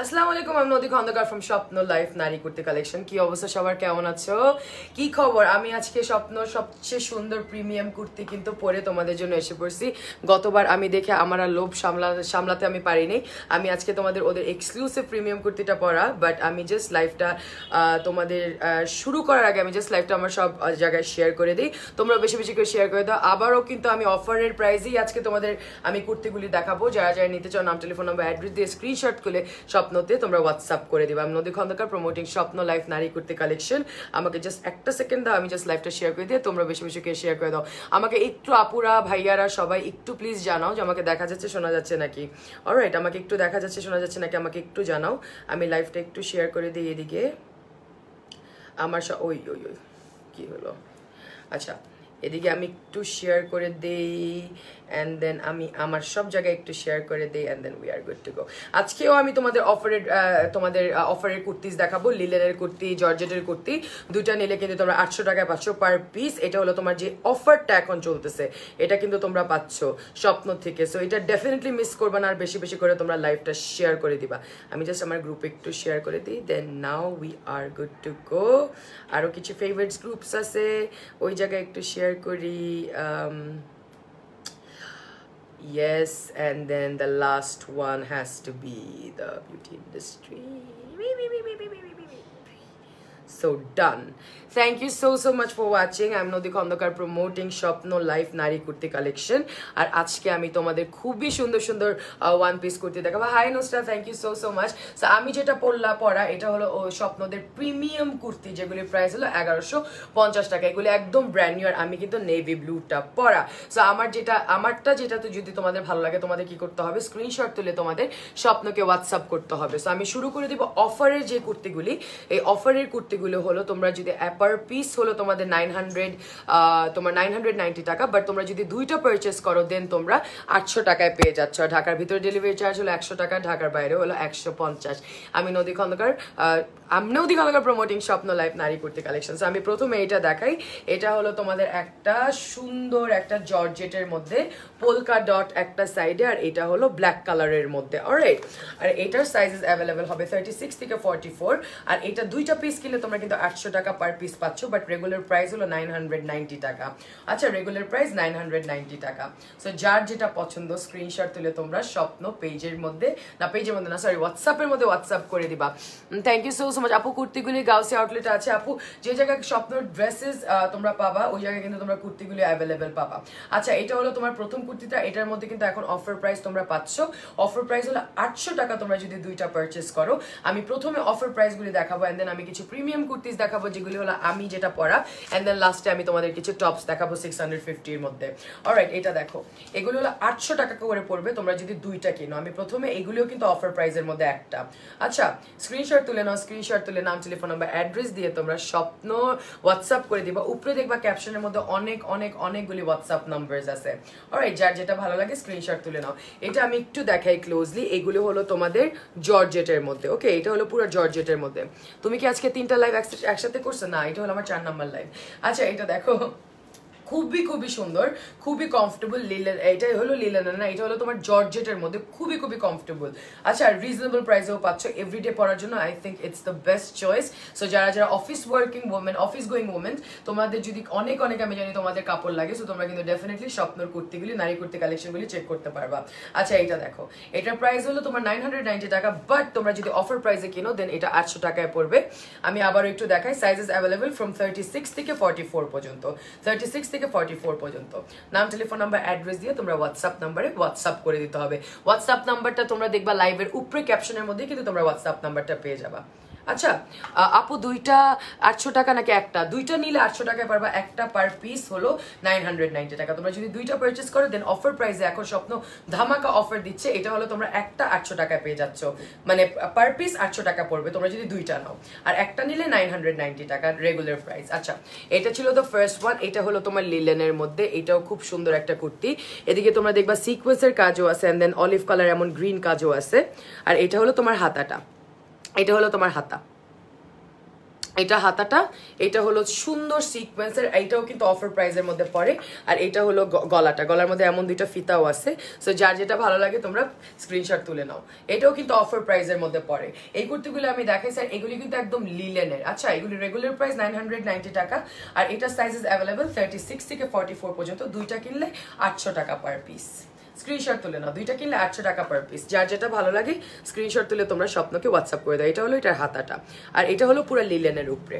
আসসালামু আলাইকুম, আমি নদী খন্দকার ফ্রম স্বপ্ন লাইফ নারী কুর্তি কালেকশন। কি অবস্থা সবার, কেমন আছো, কি খবর? আমি আজকে স্বপ্ন সবচেয়ে সুন্দর প্রিমিয়াম কুর্তি কিন্তু পরে তোমাদের জন্য এসে পড়ছি। গতবার আমি দেখে আমার আর লোভ সামলাতে আমি পারিনি। আমি আজকে তোমাদের ওদের এক্সক্লুসিভ প্রিমিয়াম কুর্তিটা পরা, বাট আমি জাস্ট লাইফটা তোমাদের শুরু করার আগে আমি জাস্ট লাইফটা আমার সব জায়গায় শেয়ার করে দিই। তোমরা বেশি বেশি করে শেয়ার করে দাও। আবারও কিন্তু আমি অফারের প্রাইসেই আজকে তোমাদের আমি কুর্তিগুলি দেখাবো। যারা যারা নিতে চাও নাম, টেলিফোন নাম্বার, অ্যাড্রেস দিয়ে স্ক্রিনশট করে স্বপ্নতে তোমরা হোয়াটসঅ্যাপ করে দিবা। আমি নদী খন্দকার, প্রমোটিং স্বপ্ন লাইফ নারী কুর্তি কালেকশন। আমাকে জাস্ট একটা সেকেন্ড দাও, আমি জাস্ট লাইফটা শেয়ার করে দিয়ে তোমরা বেশি বেশি করে শেয়ার করে দাও। আমাকে একটু আপুরা ভাইয়ারা সবাই একটু প্লিজ জানাও যে আমাকে দেখা যাচ্ছে শোনা যাচ্ছে নাকি। অলরাইট, আমাকে একটু দেখা যাচ্ছে শোনা যাচ্ছে নাকি আমাকে একটু জানাও। আমি লাইফটা একটু শেয়ার করে দিই এদিকে আমার ওই ওই ওই কি হলো, আচ্ছা এদিকে আমি একটু শেয়ার করে দেই অ্যান্ড দেন আমি আমার সব জায়গায় একটু শেয়ার করে দেই and then we are good to go. আজকেও আমি তোমাদের অফারের কুর্তিজ দেখাবো। লিলেনের কুর্তি, জর্জেটের কুর্তি, দুইটা নিলে কিন্তু তোমরা 800 টাকায় পাচ্ছ পার পিস। এটা হলো তোমার যে অফারটা এখন চলতেছে, এটা কিন্তু তোমরা পাচ্ছ স্বপ্ন থেকে। সো এটা ডেফিনেটলি মিস করবে না, আর বেশি বেশি করে তোমরা লাইভটা শেয়ার করে দিবা। আমি জাস্ট আমার গ্রুপে একটু শেয়ার করে দিই, then now we are good to go. আরও কিছু ফেভারিটস গ্রুপস আছে, ওই জায়গায় একটু শেয়ার করি। Yes, and then the last one has to be the beauty industry. So done. Thank you so much for watching. I'm Nodi Khondokar promoting Shopno Life Nari Kurti Collection. আর আজকে আমি তোমাদের খুবই সুন্দর সুন্দর ওয়ান পিস কুর্তি দেখাবো। Hi Nusra, thank you so much. So আমি যেটা পরা এটা হলো স্বপ্নদের প্রিমিয়াম কুর্তি, যেগুলির প্রাইস হলো 1150 টাকা। এগুলি একদম ব্র্যান্ড নিউ, আর আমি কিন্তু নেভি ব্লুটা পরা। সো আমারটা যেটা তো যদি তোমাদের ভালো লাগে, তোমাদের কি করতে হবে, স্ক্রিনশট তুলে তোমাদের স্বপ্নকে হোয়াটসঅ্যাপ করতে হবে। সো আমি শুরু করে দিব অফারের যে কুর্তিগুলি। এই অফারের কুর্তিগুলো হলো তোমরা যদি পার পিস হলো তোমাদের 990 টাকা, বাট তোমরা যদি দুইটা পারচেস করো দেন তোমরা 800 টাকায় পেয়ে যাচ্ছ। ঢাকার ভিতরে ডেলিভারি চার্জ হলো 100 টাকা, ঢাকার বাইরে হলো 150। আমি নদী খন্দকার প্রমোটিং স্বপ্ন লাইফ নারী কুর্তি কালেকশন। আমি প্রথমে এটা দেখাই। এটা হলো তোমাদের একটা সুন্দর একটা জর্জেটের মধ্যে পোলকা ডট একটা সাইডে, আর এটা হলো ব্ল্যাক কালারের মধ্যে। অলরাইট, আর এটার সাইজেস অ্যাভেলেবেল হবে 36 থেকে 44। আর এটা দুইটা পিস কিনলে তোমরা কিন্তু 800 টাকা পার পিস পাচ্ছ, বাট রেগুলার প্রাইস হলো 990 টাকা। আচ্ছা, রেগুলার প্রাইস 990 টাকা। সো যার যেটা পছন্দ স্ক্রিনশট তুলে তোমরা স্বপ্ন পেজের মধ্যে হোয়াটসঅ্যাপের মধ্যে হোয়াটসঅ্যাপ করে দিবা। থ্যাংক ইউ সো মাচ আপু। কুর্তিগুলি গাউসি আউটলেট আছে আপু। যে জায়গায় স্বপ্ন ড্রেসেস তোমরা পাবা, ওই জায়গায় কিন্তু তোমরা কুর্তিগুলি অ্যাভেলেবেল পাবা। আচ্ছা, এটা হলো তোমার প্রথম কুর্তিটা। এটার মধ্যে কিন্তু এখন অফার প্রাইস তোমরা পাচ্ছ। অফার প্রাইস হলো 800 টাকা তোমরা যদি দুইটা পারচেস করো। আমি প্রথমে অফার প্রাইসগুলি দেখাবো, এন্ড দেন আমি কিছু প্রিমিয়াম কুর্তিস দেখাবো যেগুলি হলো আমি যেটা পরা, এন্ড দেন লাস্টে আমি তোমাদের কিছু টপস দেখাবো 650 এর মধ্যে। অলরাইট, এটা দেখো, এগুলো হলো 800 টাকা করে পড়বে তোমরা যদি দুইটা কিনো। আমি প্রথমে এগুলিও কিন্তু অফার প্রাইসের মধ্যে একটা। আচ্ছা, স্ক্রিনশট তুলে নাও, স্ক্রিনশট তুলে নাম, টেলিফোন নাম্বার, অ্যাড্রেস দিয়ে তোমরা স্বপ্ন হোয়াটসঅ্যাপ করে দিবা। উপরে দেখবা ক্যাপশনের মধ্যে অনেকগুলি হোয়াটসঅ্যাপ নাম্বারস আছে। অলরাইট, যার যেটা ভালো লাগে স্ক্রিনশট তুলে নাও। এটা আমি একটু দেখাই ক্লোজলি। এগুলো হলো তোমাদের জর্জেটের মধ্যে। ওকে, এটা হলো পুরো জর্জেটের মধ্যে। তুমি কি আজকে 3টা লাইভ একসাথে করছো? না, এটা হলো আমার 4 নাম্বার লাইভ। আচ্ছা, এটা দেখো, খুবই সুন্দর, খুবই কমফোর্টেবল। এটাই হলো লিলেনের না, এটা হলো তোমার জর্জেটের মধ্যে, খুবই কমফোর্টেবল। আচ্ছা, রিজনেবল প্রাইসেও পাচ্ছ এভরিডে পরার জন্য। I think it's the best choice. So যারা অফিস গোয়িং ওমেন, তোমাদের যদি অনেক আমি জানি তোমাদের কাপড় লাগে, সো তোমরা কিন্তু ডেফিনেটলি স্বপ্নের কুর্তিগুলি, নারী কুর্তি কালেকশনগুলি চেক করতে পারবা। আচ্ছা, এটা দেখো, এটার প্রাইস হলো তোমার 990 টাকা, বাট তোমরা যদি অফার প্রাইসে কিনো দেন এটা 800 টাকায় পড়বে। আমি আবারও একটু দেখাই, সাইজেস অ্যাভেলেবল ফ্রম 36 থেকে 44 পর্যন্ত। 36 থেকে 44 পর্যন্ত। নাম, টেলিফোন নাম্বার, অ্যাড্রেস দিয়ে তোমরা হোয়াটসঅ্যাপ নাম্বারে হোয়াটসঅ্যাপ করে দিতে হবে। হোয়াটসঅ্যাপ নাম্বারটা তোমরা দেখবা লাইভের উপরে ক্যাপশনের মধ্যে, কিন্তু তোমরা হোয়াটসঅ্যাপ নাম্বারটা পেয়ে যাবা। আচ্ছা আপু, দুইটা 800 টাকা নাকি একটা? দুইটা নিলে 800 টাকায় পারবা, একটা পার পিস হলো 990 টাকা। তোমরা যদি দুইটা পারচেস করো দেন অফার প্রাইসে এখন স্বপ্ন ধামাকা অফার দিচ্ছে। এটা হলো তোমরা একটা 800 টাকায় পেয়ে যাচ্ছ, মানে পার পিস 800 টাকা পড়বে তোমরা যদি দুইটা নাও, আর একটা নিলে 990 টাকা রেগুলার প্রাইস। আচ্ছা, এটা ছিল দ্য ফার্স্ট ওয়ান। এটা হলো তোমার লিলেনের মধ্যে, এটাও খুব সুন্দর একটা কুর্তি। এদিকে তোমরা দেখবা সিকোয়েন্সের কাজও আছে, এন্ড দেন অলিভ কালার এমন গ্রিন কাজও আছে। আর এটা হলো তোমার হাতাটা, এটা হলো তোমার হাতা, এটা হাতাটা, এটা হলো সুন্দর সিকোয়েন্সের, এইটাও কিন্তু অফার প্রাইসের মধ্যে পড়ে। আর এটা হলো গলাটা, গলার মধ্যে এমন দুইটা ফিতাও আছে। সো যার যেটা ভালো লাগে তোমরা স্ক্রিনশট তুলে নাও। এটাও কিন্তু অফার প্রাইসের মধ্যে পড়ে। এই কুর্তিগুলো আমি দেখাই স্যার, এগুলি কিন্তু একদম লিলেনের। আচ্ছা, এগুলি রেগুলার প্রাইস 990 টাকা। আর এটা সাইজেস অ্যাভেলেবেল 36 থেকে 44 পর্যন্ত। দুইটা কিনলে 800 টাকা পার পিস। স্ক্রিনশট তুলে নাও, দুইটা কিনলে 800 টাকা পার পিস। যার যেটা ভালো লাগে স্ক্রিনশট তুলে তোমরা স্বপ্নকে হোয়াটসঅ্যাপ করে দাও। এটা হলো এটার হাতাটা, আর এটা হলো পুরো লিলেনের উপরে।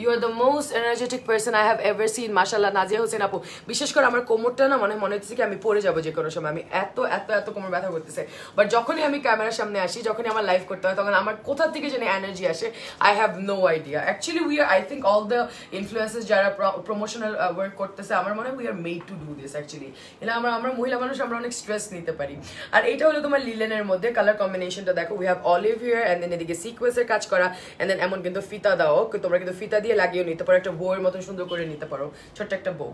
You are the most energetic person I have ever seen. মাশাআল্লাহ নাজিয়া হোসেন আপু, বিশেষ করে আমার কোমরটা না মনে হচ্ছে কি আমি পড়ে যাবো যে কোনো সময়। আমি এত এত এত কোমর ব্যথা করতেছে। বাট যখনই আমি ক্যামেরার সামনে আসি, যখনই আমার লাইভ করতে হয়, তখন আমার কোথা থেকে যেন এনার্জি আসে, I have no idea. Actually we are, I think all the influencers যারা প্রমোশনাল ওয়ার্ক করতেছে, আমার মনে হয় we are made to do this actually. এটা আমরা মহিলা মানুষ, আমরা অনেক স্ট্রেস নিতে পারি। আর এটা হলো তোমার লিলেনের মধ্যে, কালার কম্বিনেশনটা দেখো, we have olive here and then এদিকে সিকোয়েন্সের কাজ করা, অ্যান্ড দেন এমন কিন্তু ফিতা দাও, তোমরা কিন্তু ফিতা দিয়ে লাগিয়ে নিতে পারো, একটা বউয়ের মতো সুন্দর করে নিতে পারো, ছোট্ট একটা বউ।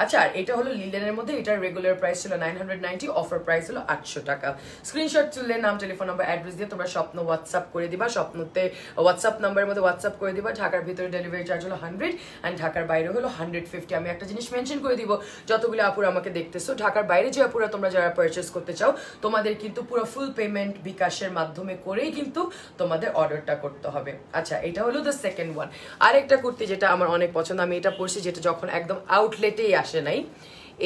আচ্ছা, আর এটা হলো লিলেনের মধ্যে, এটার রেগুলার প্রাইস ছিল 990, অফার প্রাইস হলো 800 টাকা। স্ক্রিনশট তুললে নাম, টেলিফোন নাম্বার, অ্যাড্রেস দিয়ে তোমরা স্বপ্ন হোয়াটসঅ্যাপ করে দিবা। স্বপ্নতে হোয়াটসঅ্যাপ নাম্বারের মধ্যে হোয়াটসঅ্যাপ করে দিবা। ঢাকার ভিতরে ডেলিভারি চার্জ হলো 100 অ্যান্ড ঢাকার বাইরে হলো 150। আমি একটা জিনিস মেনশন করে দিব, যতগুলো আপুরা আমাকে দেখতেছো, ঢাকার বাইরে যে আপুরা তোমরা যারা পারচেস করতে চাও, তোমাদের কিন্তু পুরো ফুল পেমেন্ট বিকাশের মাধ্যমে করেই কিন্তু তোমাদের অর্ডারটা করতে হবে। আচ্ছা, এটা হলো দ্য সেকেন্ড ওয়ান। আরেকটা কুর্তি যেটা আমার অনেক পছন্দ, আমি এটা পরছি, যেটা যখন একদম আউটলেটেই আসে নাই,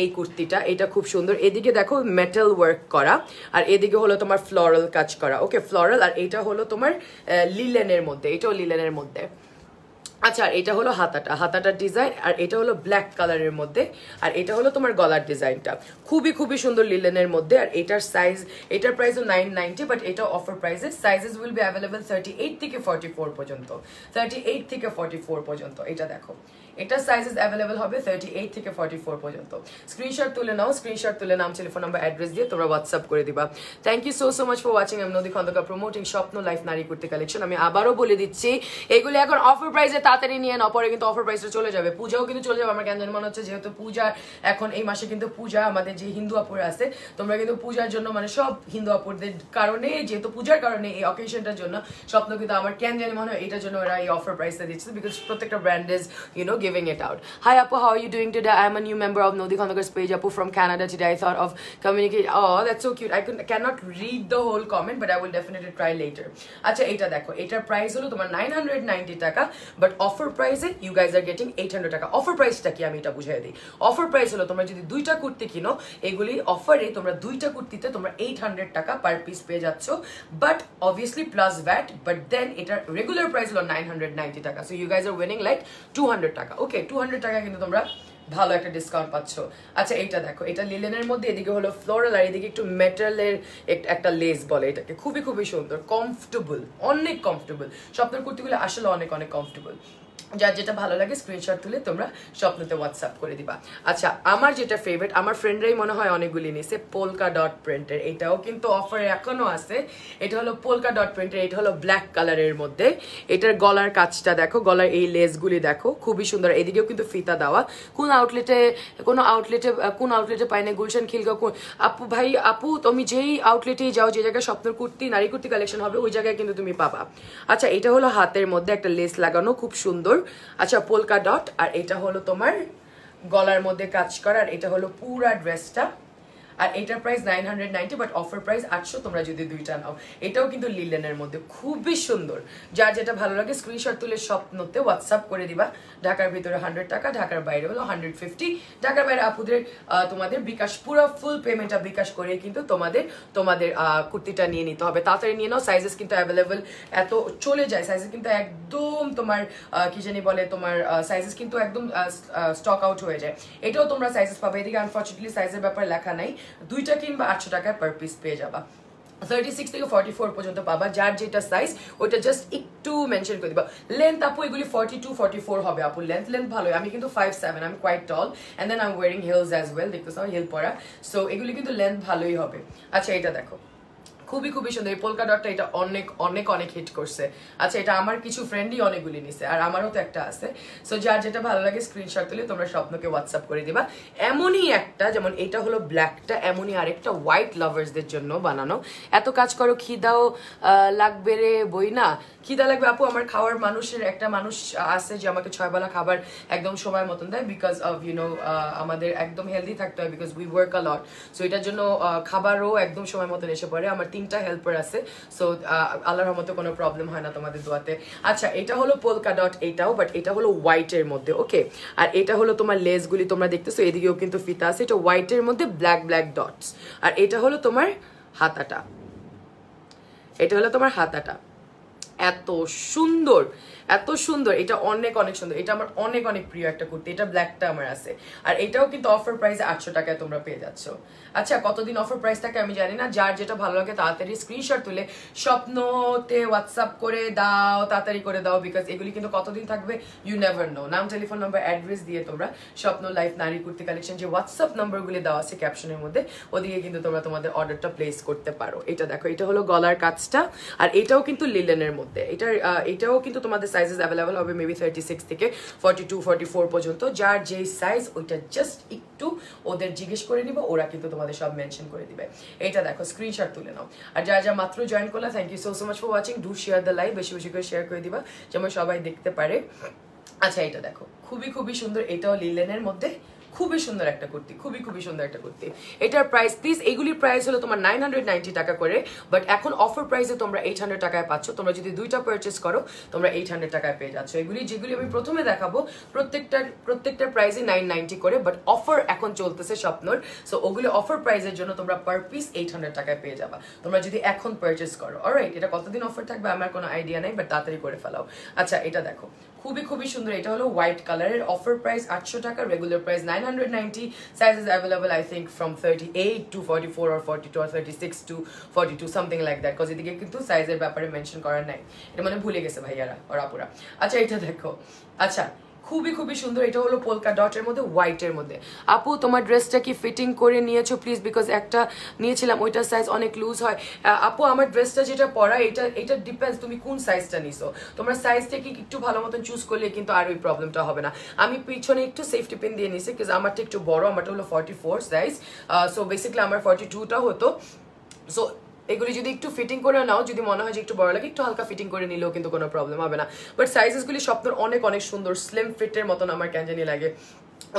এই কুর্তিটা, এটা খুব সুন্দর। এদিকে দেখো মেটাল ওয়ার্ক করা, আর এদিকে হলো তোমার ফ্লোরাল কাজ করা। ওকে, ফ্লোরাল। আর এটা হলো তোমার লিলেনের মধ্যে, এটাও লিলেনের মধ্যে। আচ্ছা, এটা হলো হাতাটার ডিজাইন, আর এটা হলো ব্ল্যাক কালারের মধ্যে, আর এটা হলো তোমার গলার ডিজাইনটা। খুবই খুবই সুন্দর লিলেনের মধ্যে। আর এটার সাইজ, এটার প্রাইসও 990, বাট এটা অফার প্রাইসে। সাইজেস উইল বি অ্যাভেলেবল 38 থেকে 44 পর্যন্ত। 38 থেকে 44 পর্যন্ত। এটা দেখো, এটা সাইজেস অ্যাভেলেবল হবে 38 থেকে 44 পর্যন্ত। স্ক্রিনশট তুলে নাও, স্ক্রিনশট তুলে নাম, টেলিফোন নাম্বার, অ্যাড্রেস দিয়ে তোমরা হোয়াটসঅ্যাপ করে দিবা। Thank you so much for watching. আমি নদী খন্দকার, প্রমোটিং স্বপ্ন লাইফ নারী কুর্তি কালেকশন। আমি আবারও বলে দিচ্ছি, এগুলি এখন অফার প্রাইসে, তাড়াতাড়ি নিয়ে নাও, পরে কিন্তু অফার প্রাইসে চলে যাবে। পূজাও কিন্তু চলে যাবে। আমার কেন জানি মনে হচ্ছে, যেহেতু পূজা এখন এই মাসে কিন্তু পূজা, আমাদের যে হিন্দু আপুরা আছে, তোমরা কিন্তু পূজার জন্য সব হিন্দু আপুরদের কারণে, যেহেতু পূজার কারণে, এই অকেশনটার জন্য স্বপ্ন কিন্তু আমার কেন জানি মনে হয় এটার জন্য ওরা এই অফার প্রাইসটা দিচ্ছে, বিকজ প্রত্যেকটা brand is giving it out. Hi Apu, how are you doing today? I am a new member of Nodi Khandakar's page, Apu, from Canada today. I thought of communicate. Oh, that's so cute. I cannot read the whole comment, but I will definitely try later. আচ্ছা, এটা দেখো, এটার price হলো তোমার 990 টাকা, but offer প্রাইসে you guys are getting 800 টাকা। Offer প্রাইসটা কি আমি এটা বুঝিয়ে দিই। অফার প্রাইস হলো, তোমরা যদি দুইটা কুর্তি কিনো, এগুলি অফারে তোমরা দুইটা কুর্তিতে তোমরা 800 টাকা পার পিস পেয়ে যাচ্ছ, but obviously plus VAT. But then এটার রেগুলার প্রাইস হলো 990 টাকা। So you guys are winning like 200 টাকা। ওকে, 200 টাকা কিন্তু তোমরা ভালো একটা ডিসকাউন্ট পাচ্ছ। আচ্ছা, এইটা দেখো, এটা লিলেনের মধ্যে, এদিকে হলো ফ্লোরাল, আর এদিকে একটু মেটালের একটা লেস বলে এটাকে। খুবই খুবই সুন্দর, কমফোর্টেবল, অনেক কমফোর্টেবল। স্বপ্নের কুর্তিগুলো আসলে অনেক অনেক কমফোর্টেবল। যার যেটা ভালো লাগে স্ক্রিনশট তুলে তোমরা স্বপ্নতে হোয়াটসঅ্যাপ করে দিবা। আচ্ছা, আমার যেটা ফেভারিট, আমার ফ্রেন্ডরাই মনে হয় অনেকগুলি নিছে, পোলকা ডট প্রিন্টের। এটাও কিন্তু অফারে এখনো আছে। এটা হলো পোলকা ডট প্রিন্টের, এটা হলো ব্ল্যাক কালারের মধ্যে। এটার গলার কাজটা দেখো, গলার এই লেসগুলি দেখো, খুবই সুন্দর। এদিকেও কিন্তু ফিতা দেওয়া। কোন আউটলেটে পাই না, গুলশান খিলগাঁও, আপু ভাই, আপু তুমি যেই আউটলেটেই যাও, যে জায়গায় স্বপ্নের কুর্তি, নারী কুর্তি কালেকশন হবে, ওই জায়গায় কিন্তু তুমি পাবা। আচ্ছা, এটা হলো হাতের মধ্যে একটা লেস লাগানো, খুব সুন্দর। আচ্ছা, পোলকা ডট। আর এটা হলো তোমার গলার মধ্যে কাজ করা, আর এটা হলো পুরা ড্রেসটা। আর এটার প্রাইস 990, বাট অফার প্রাইস 800 তোমরা যদি দুইটা নাও। এটাও কিন্তু লিলেনের মধ্যে, খুবই সুন্দর। যার যেটা ভালো লাগে স্ক্রিনশট তুলে স্বপ্নতে হোয়াটসঅ্যাপ করে দিবা। ঢাকার ভিতরে 100 টাকা, ঢাকার বাইরে হলো 150। ঢাকার বাইরে আপুদের তোমাদের বিকাশ, পুরো ফুল পেমেন্টটা বিকাশ করে কিন্তু তোমাদের কুর্তিটা নিয়ে নিতে হবে। তাড়াতাড়ি নিয়ে নাও। সাইজেস কিন্তু অ্যাভেলেবেল, এত চলে যায় সাইজেস কিন্তু একদম তোমার কি জানি বলে, তোমার সাইজেস কিন্তু একদম স্টক আউট হয়ে যায়। এটাও তোমরা সাইজেস পাবে। এদিকে আনফর্চুনেটলি সাইজের ব্যাপারে লেখা নাই, দুইটা কিনবা 800 টাকায় পার পিস পেয়ে যাবা। 36 থেকে 44 পর্যন্ত পাবা। যার যেটা সাইজ ওইটা জাস্ট একটু মেনশন করে দিবা। লেন্থ আপু এগুলি 42 44 হবে আপু। লেন্থ ভালো। আমি কিন্তু 5'7", আমি quite tall, and then I am wearing heels as well. দেখতেছো হিল পরা, সো এগুলি কিন্তু লেন্থ ভালোই হবে। আচ্ছা, এটা দেখো, খুবই খুবই সুন্দর এই পোলকা ডটটা, এটা অনেক অনেক অনেক হিট করছে। আচ্ছা এটা আমার কিছু ফ্রেন্ডই অনেকগুলি নিছে, আর আমারও তো একটা আছে। সো যার যেটা ভালো লাগে স্ক্রিনশট তুলে তোমরা স্বপ্নকে হোয়াটসঅ্যাপ করে দিবা। এমনই একটা, যেমন এটা হলো ব্ল্যাকটা, এমনই আরেকটা হোয়াইট লাভার্সদের জন্য বানানো। এত কাজ করো, খিদাও লাগবে রে বই না, খিদা লাগবে আপু। আমার খাওয়ার মানুষের একটা মানুষ আছে যে আমাকে 6 বেলা খাবার একদম সময় মতন দেয়, বিকজ অফ আমাদের একদম হেলদি থাকতে হয়, because we work a lot. So এটার জন্য খাবারও একদম সময় মতন এসে পড়ে। আমার 3টা হেল্পার আছে, সো আল্লাহর রহমতে কোনো প্রবলেম হয় না তোমাদের দোয়াতে। আচ্ছা এটা হলো পোলকা ডট, এটাও, বাট এটা হলো হোয়াইটের মধ্যে। ওকে, আর এটা হলো তোমার লেসগুলি তোমরা দেখতেছো, এদিকেও কিন্তু ফিতা আছে। এটা হোয়াইটের মধ্যে ব্ল্যাক ব্ল্যাক ডটস। আর এটা হলো তোমার হাতাটা, এটা হলো তোমার হাতাটা। এত সুন্দর, এত সুন্দর, এটা অনেক অনেক সুন্দর। এটা আমার অনেক অনেক প্রিয় একটা কুর্তি। এটা ব্ল্যাকটা আমার আছে, আর এটাও কিন্তু অফার প্রাইসে 800 টাকায় তোমরা পেয়ে যাচ্ছ। আচ্ছা কতদিন অফার প্রাইস থাকে আমি জানি না, যার যেটা ভালো লাগে তাড়াতাড়ি স্ক্রিনশট তুলে স্বপ্নতে হোয়াটসঅ্যাপ করে দাও, তাড়াতাড়ি করে দাও, বিকজ এগুলি কিন্তু কতদিন থাকবে ইউ নেভার নো। নাম, টেলিফোন নাম্বার, অ্যাড্রেস দিয়ে তোমরা স্বপ্ন লাইফ নারী কুর্তি কালেকশন যে হোয়াটসঅ্যাপ নাম্বারগুলি দেওয়া আছে ক্যাপশনের মধ্যে, ওদিকে কিন্তু তোমরা তোমাদের অর্ডারটা প্লেস করতে পারো। এটা দেখো, এটা হলো গলার কাজটা, আর এটাও কিন্তু লিলেনের মধ্যে। এটাও কিন্তু তোমাদের সাইজেস অ্যাভেলেবল হবে মেবি 36 থেকে 42 44 পর্যন্ত, যার যেই সাইজ ওইটা জাস্ট একটু ওদের জিজ্ঞেস করে নিবা, ওরা কিন্তু তোমাদের সব মেনশন করে দিবে। এটা দেখো, স্ক্রিনশট তুলে নাও। আর যারা যা মাত্র জয়েন করলা, thank you so much for watching. Do share the live, বেশি বেশি করে শেয়ার করে দিবা যেমন সবাই দেখতে পারে। আচ্ছা এটা দেখো, খুবই খুবই সুন্দর, এটাও লিলেনের মধ্যে, খুবই সুন্দর একটা কুর্তি, খুবই খুবই সুন্দর একটা কুর্তি। এটার প্রাইস প্লিজ, এইগুলির প্রাইস হলো তোমার 990 টাকা করে, বাট এখন অফার প্রাইসে তোমরা 800 টাকায় পাচ্ছ। তোমরা যদি 2টা পারচেস করো তোমরা 800 টাকায় পেয়ে যাচ্ছ। এগুলি যেগুলি আমি প্রথমে দেখাবো প্রত্যেকটার প্রাইসে 990 করে, বাট অফার এখন চলতেছে স্বপ্নর। সো ওগুলি অফার প্রাইসের জন্য তোমরা পার পিস 800 টাকায় পেয়ে যাবা তোমরা যদি এখন পারচেস করো। অলরাইট, এটা কতদিন অফার থাকবে আমার কোনো আইডিয়া নেই, বাট তাড়াতাড়ি করে ফেলাও। আচ্ছা এটা দেখো, খুবই খুবই সুন্দর। এটা হলো হোয়াইট কালারের, অফার প্রাইস 800 টাকা, regular price 990। Sizes available I think from 38 to 44 or 42 or 36 to 42 something like that, cause এদিকে কিন্তু সাইজের ব্যাপারে মেনশন করার নাই, এটা মানে ভুলে গেছে ভাইয়ারা ওর আপুরা। আচ্ছা এটা দেখো, আচ্ছা খুবই খুবই সুন্দর। এটা হলো পোলকা ডটের মধ্যে, হোয়াইটের মধ্যে। আপু তোমার ড্রেসটা কি ফিটিং করে নিয়েছো প্লিজ, বিকজ একটা নিয়েছিলাম ওইটার সাইজ অনেক লুজ হয়। আপু আমার ড্রেসটা যেটা পরা, এটা ডিপেন্ডস তুমি কোন সাইজটা নিছো। তোমরা সাইজটা কি একটু ভালো মতন চুজ করলে কিন্তু আর ওই প্রবলেমটা হবে না। আমি পিছনে একটু সেফটি পিন দিয়ে নিছি, বিকজ আমারটা একটু বড়, আমারটা হলো 44 সাইজ। সো বেসিক্যালি আমার 42টা হতো। সো এগুলি যদি একটু ফিটিং করে নাও, যদি মনে হয় যে একটু বড় লাগে, একটু হালকা ফিটিং করে নিলেও কিন্তু কোনো প্রবলেম হবে না। বাট সাইজেসগুলি স্বপ্নের অনেক অনেক সুন্দর, স্লিম ফিটের মতন আমার কেন জানি লাগে।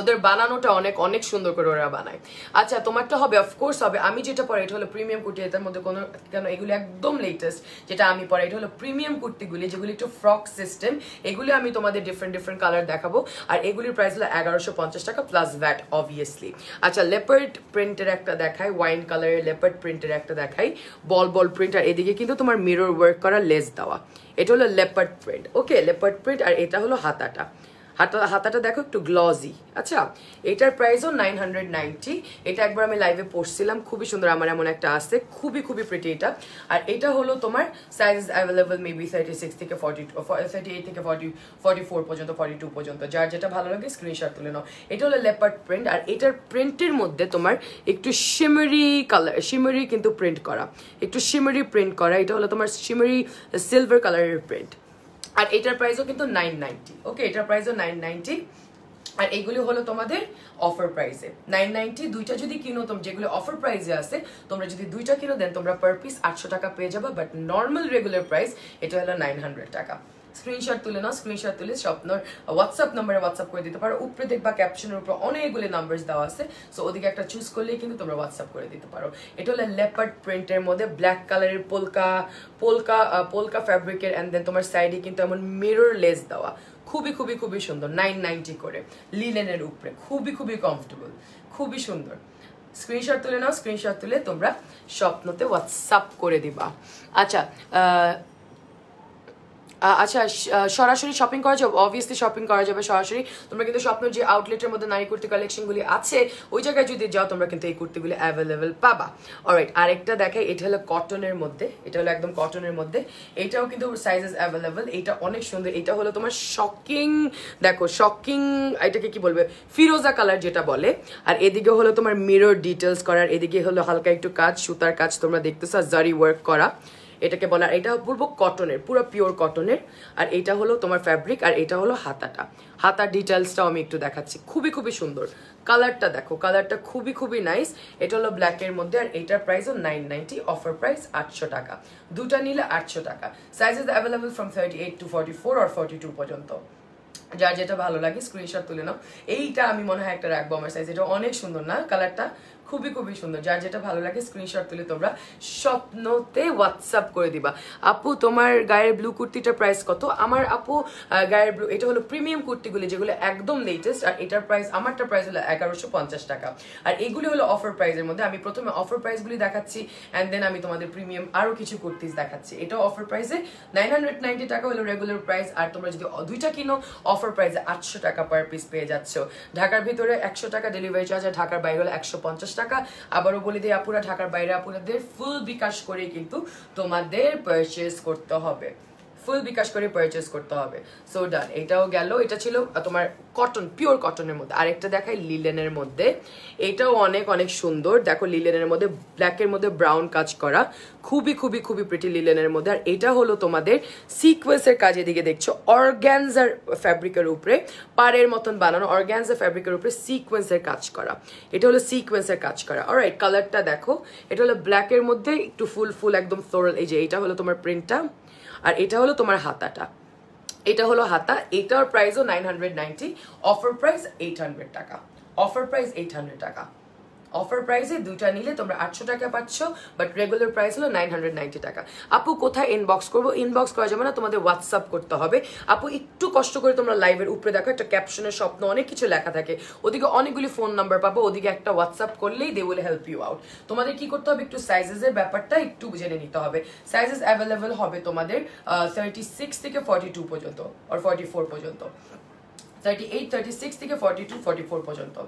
ওদের বানানোটা অনেক অনেক সুন্দর করে ওরা বানায়। আচ্ছা তোমারটা হবে, অফকোর্স হবে। আমি যেটা পরে এটা হলো প্রিমিয়াম কুর্তি, এটার মধ্যে কোনো কেন, এগুলি একদম লেটেস্ট যেটা আমি পরে, এটা হলো প্রিমিয়াম কুর্তিগুলি যেগুলি একটু ফ্রক সিস্টেম। এগুলি আমি তোমাদের ডিফারেন্ট ডিফারেন্ট কালার দেখাবো, আর এগুলির প্রাইস হলো 1150 টাকা প্লাস ভ্যাট অবভিয়াসলি। আচ্ছা লেপার্ড প্রিন্টের একটা দেখাই, ওয়াইন কালারের লেপার্ড প্রিন্টের একটা দেখাই, বল বল প্রিন্ট, আর এদিকে কিন্তু তোমার মিরর ওয়ার্ক করা লেস দেওয়া। এটা হলো লেপার্ড প্রিন্ট, ওকে লেপার্ড প্রিন্ট। আর এটা হলো হাতাটা, হাতাটা দেখো একটু গ্লজি। আচ্ছা এটার প্রাইসও 990। এটা একবার আমি লাইভে পড়ছিলাম, খুবই সুন্দর, আমার এমন একটা আছে, খুবই খুবই প্রিটি এটা। আর এটা হলো তোমার সাইজ অ্যাভেলেবল মেবি 36 থেকে 42, 38 থেকে 44 পর্যন্ত, 42 পর্যন্ত, যার যেটা ভালো লাগে স্ক্রিনশট তুলে নাও। এটা হলো লেপার্ড প্রিন্ট, আর এটার প্রিন্টের মধ্যে তোমার একটু শিমারি কালার, শিমারি কিন্তু প্রিন্ট করা, একটু শিমারি প্রিন্ট করা। এটা হলো তোমার শিমারি সিলভার কালারের প্রিন্ট, আর এটার প্রাইসও কিন্তু 990। ওকে, এটার প্রাইসও 990। আর এইগুলো হলো তোমাদের অফার প্রাইসে 990। দুইটা যদি কিনো, তোমরা যেগুলো অফার প্রাইসে আছে, তোমরা যদি দুইটা কিনো দেন তোমরা পার পিস 800 টাকা পেয়ে যাবে, বাট নর্মাল রেগুলার প্রাইস এটা হলো 900 টাকা। স্ক্রিনশট তুলে নাও, স্ক্রিনশট তুলে স্বপ্নর হোয়াটসঅ্যাপ নাম্বারে হোয়াটসঅ্যাপ করে দিতে পারো। উপরে দেখবা ক্যাপশনের উপর অনেকগুলো নাম্বার দেওয়া আছে, সো ওদিকে একটা চুজ করলেই কিন্তু তোমরা হোয়াটসঅ্যাপ করে দিতে পারো। এটা হলো লেপার্ড প্রিন্টের মধ্যে ব্ল্যাক কালারের পোলকা ফ্যাব্রিকের, এন্ড দেন তোমার সাইডে কিন্তু এমন মিরর লেস দেওয়া, খুবই খুবই খুবই সুন্দর, 990 করে, লিলেনের উপরে, খুবই খুবই কমফোর্টেবল, খুবই সুন্দর। স্ক্রিনশট তুলে নাও, স্ক্রিনশট তুলে তোমরা স্বপ্নতে হোয়াটসঅ্যাপ করে দিবা। আচ্ছা আচ্ছা সরাসরি শপিং করা যাবে, অবভিয়াসলি শপিং করা যাবে সরাসরি। তোমরা কিন্তু স্বপ্নের যে আউটলেটের মধ্যে নারী কুর্তি কালেকশনগুলি আছে ওই জায়গায় যদি যাও তোমরা কিন্তু এই কুর্তিগুলি অ্যাভেলেবেল পাবা। অলরাইট, আরেকটা দেখাই, এটা হলো কটনের মধ্যে, এটা হলো একদম কটনের মধ্যে, এটাও কিন্তু সাইজেস অ্যাভেলেবেল, এটা অনেক সুন্দর। এটা হলো তোমার শকিং, দেখো শকিং, এটাকে কি বলবে, ফিরোজা কালার যেটা বলে। আর এদিকে হলো তোমার মিরর ডিটেলস করার, এদিকে হলো হালকা একটু কাজ, সুতার কাজ তোমরা দেখতেছো, আর জারি ওয়ার্ক করা এটাকে বলা। এটা বলবো কটনের, পুরো পিওর কটনের। আর এটা হলো তোমার ফ্যাব্রিক, আর এটা হলো হাতাটা, হাতার ডিটেলসটাও আমি একটু দেখাচ্ছি, খুবই খুবই সুন্দর। কালারটা দেখো, কালারটা খুবই খুবই নাইস। এটা হলো ব্ল্যাকের মধ্যে, আর এটার প্রাইসও 990, অফার প্রাইস 800 টাকা, দুটা নিলে 800 টাকা। সাইজেস অ্যাভেলেবল ফ্রম 38 to 44 আর 42 পর্যন্ত। যার যেটা ভালো লাগে স্ক্রিনশট তুলে নাও। এইটা আমি মনে হয় একটা রাখবো আমার সাইজ, এটা অনেক সুন্দর না কালারটা, খুবই খুবই সুন্দর। যার যেটা ভালো লাগে স্ক্রিনশট তুলে তোমরা স্বপ্নতে হোয়াটসঅ্যাপ করে দিবা। আপু তোমার গায়ের ব্লু কুর্তিটার প্রাইস কত? আমার আপু গায়ের ব্লু, এটা হলো প্রিমিয়াম কুর্তিগুলি যেগুলো একদম লেটেস্ট, আর এটার প্রাইস, আমারটা প্রাইস হলো 1150 টাকা। আর এগুলি হলো অফার প্রাইসের মধ্যে। আমি প্রথমে অফার প্রাইসগুলি দেখাচ্ছি, অ্যান্ড দেন আমি তোমাদের প্রিমিয়াম আরো কিছু কুর্তিস দেখাচ্ছি। এটাও অফার প্রাইসে 990 টাকা হলো রেগুলার প্রাইস, আর তোমরা যদি দুইটা কিনো অফার প্রাইসে 800 টাকা পার পিস পেয়ে যাচ্ছ। ঢাকার ভিতরে 100 টাকা ডেলিভারি চার্জ, আর ঢাকার বাইরে হলো 150 টাকা। আবারও বলে দিই আপুরা, ঢাকার বাইরে আপুরাদের ফুল বিকাশ করে কিন্তু তোমাদের পারচেজ করতে হবে, ফুল বিকাশ করে পারচেজ করতে হবে। সো ডান, এটাও গেল। এটা ছিল তোমার কটন, পিওর কটনের মধ্যে। আরেকটা দেখাই লিলেনের মধ্যে, এটাও অনেক অনেক সুন্দর। দেখো লিলেনের মধ্যে ব্ল্যাকের মধ্যে ব্রাউন কাজ করা, খুবই খুবই খুবই প্রিটি লিলেনের মধ্যে। আর এটা হলো তোমাদের সিকোয়েন্সের কাজ, এদিকে দেখছো অর্গ্যানজার ফ্যাব্রিকের উপরে পাড়ের মতন বানানো, অর্গ্যানজা ফ্যাব্রিকের উপরে সিকোয়েন্সের কাজ করা, এটা হলো সিকোয়েন্সের কাজ করা। অলরাইট, কালারটা দেখো, এটা হলো ব্ল্যাকের মধ্যে একটু ফুল ফুল একদম ফ্লোরাল। এই যে এটা হলো তোমার প্রিন্টটা, আর এটা হলো তোমার হাতাটা, এটা হলো হাতা। এটার প্রাইসও 990, অফার প্রাইস 800 টাকা, অফার প্রাইস 800 টাকা। অফার প্রাইসে দুটা নিলে তোমরা 800 টাকা পাচ্ছ, বাট রেগুলার প্রাইস হলো 990 টাকা। আপু কোথায় ইনবক্স করবো? ইনবক্স করা যাবে না, তোমাদের হোয়াটসঅ্যাপ করতে হবে। আপু একটু কষ্ট করে তোমরা লাইভের উপরে দেখো, একটা ক্যাপশনের স্বপ্ন অনেক কিছু লেখা থাকে, ওদিকে অনেকগুলি ফোন নাম্বার পাবো, ওদিকে একটা হোয়াটসঅ্যাপ করলেই they will help you out. তোমাদের কি করতে হবে, একটু সাইজেসের ব্যাপারটা একটু জেনে নিতে হবে। সাইজেস অ্যাভেলেবেল হবে তোমাদের 36 থেকে 42 পর্যন্ত, আর 44 পর্যন্ত, 38, 36 থেকে 42, 44 পর্যন্ত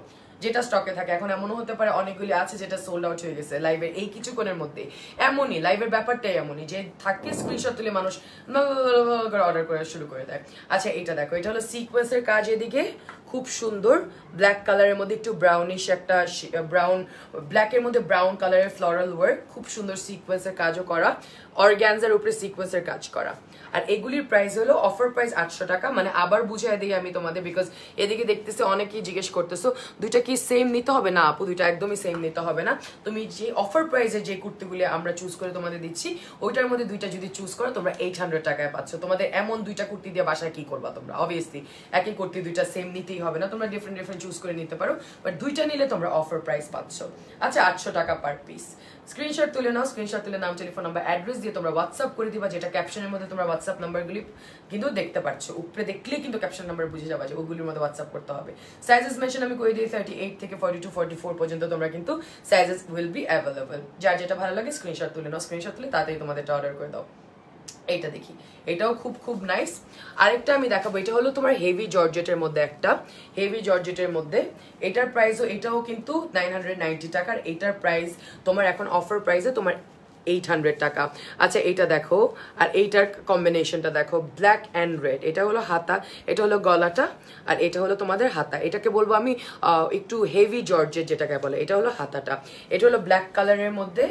যেটা স্টকে থাকে। এখন এমনও হতে পারে অনেকগুলি আছে যেটা সোল্ড আউট হয়ে গেছে লাইভের এই কিছুক্ষণের মধ্যে। এমনই লাইভের ব্যাপারটাই এমনই যে থাকে, স্ক্রিনশট তুলে মানুষ অর্ডার করা শুরু করে দেয়। আচ্ছা এটা দেখো, এটা হলো সিকোয়েন্সের কাজ, এদিকে খুব সুন্দর ব্ল্যাক কালারের মধ্যে একটু ব্রাউনিশ একটা ব্রাউন, ব্ল্যাকের মধ্যে ব্রাউন কালারের ফ্লোরাল ওয়ার্ক, খুব সুন্দর সিকোয়েন্সের কাজও করা, অর্গ্যানজার উপরে সিকোয়েন্সের কাজ করা। আর এগুলির প্রাইস হলো অফার প্রাইস 800 টাকা। মানে আবার বুঝাই দিই আমি তোমাদের, বিকজ এদিকে দেখতেছে অনেকেই জিজ্ঞেস করতেছো দুইটা কি সেম নিতে হবে? না আপু, দুইটা একদমই সেম নিতে হবে না। তুমি যে অফার প্রাইসে যে কুর্তিগুলি আমরা চুজ করে তোমাদের দিচ্ছি, ওইটার মধ্যে দুইটা যদি চুজ করো তোমরা 800 টাকায় পাচ্ছ। তোমাদের এমন দুইটা কুর্তি দিয়ে বাসায় কি করবা তোমরা? অবভিয়াসলি একই কুর্তি দুইটা সেম নিতেই হবে না, তোমরা ডিফারেন্ট ডিফারেন্ট চুজ করে নিতে পারো, বাট দুইটা নিলে তোমরা অফার প্রাইস পাচ্ছ। আচ্ছা 800 টাকা পার পিস। স্ক্রিনশট তুলে নাও, স্ক্রিনশট তুলে নাম, টেলিফোন নাম্বার, অ্যাড্রেস দিয়ে তোমরা হোয়াটসঅ্যাপ করে দিবা, যেটা ক্যাপশনের মধ্যে তোমরা হোয়াটসঅ্যাপ নাম্বারগুলি কিন্তু দেখতে পাচ্ছ, উপরে দেখলে কিন্তু ক্যাপশন নাম্বার বুঝে যাবা যে ওগুলির মধ্যে হোয়াটসঅ্যাপ করতে হবে। সাইজেস মেনশন আমি করে দিই 38 থেকে 42, 44 পর্যন্ত তোমরা কিন্তু সাইজেস উইল বি অ্যাভেলেবল। যার যেটা ভালো লাগে স্ক্রিনশট তুলে নাও, স্ক্রিনশট তুলে তাড়াতাড়ি তোমাদেরটা অর্ডার করে দাও। এইটা দেখি, এটাও খুব খুব নাইস। আরেকটা আমি দেখাবো, এটা হলো তোমার হেভি জর্জেটের মধ্যে, একটা হেভি জর্জেটের মধ্যে, এটার প্রাইসও এটাও কিন্তু 990 টাকার। এটার প্রাইস তোমার এখন অফার প্রাইসে তোমার 800 টাকা। আচ্ছা এইটা দেখো, আর এইটার কম্বিনেশনটা দেখো, ব্ল্যাক অ্যান্ড রেড। এটা হলো হাতা, এটা হলো গলাটা, আর এটা হলো তোমাদের হাতা। এটাকে বলবো আমি একটু হেভি জর্জেট যেটাকে বলে, এটা হলো হাতাটা। এটা হলো ব্ল্যাক কালারের মধ্যে।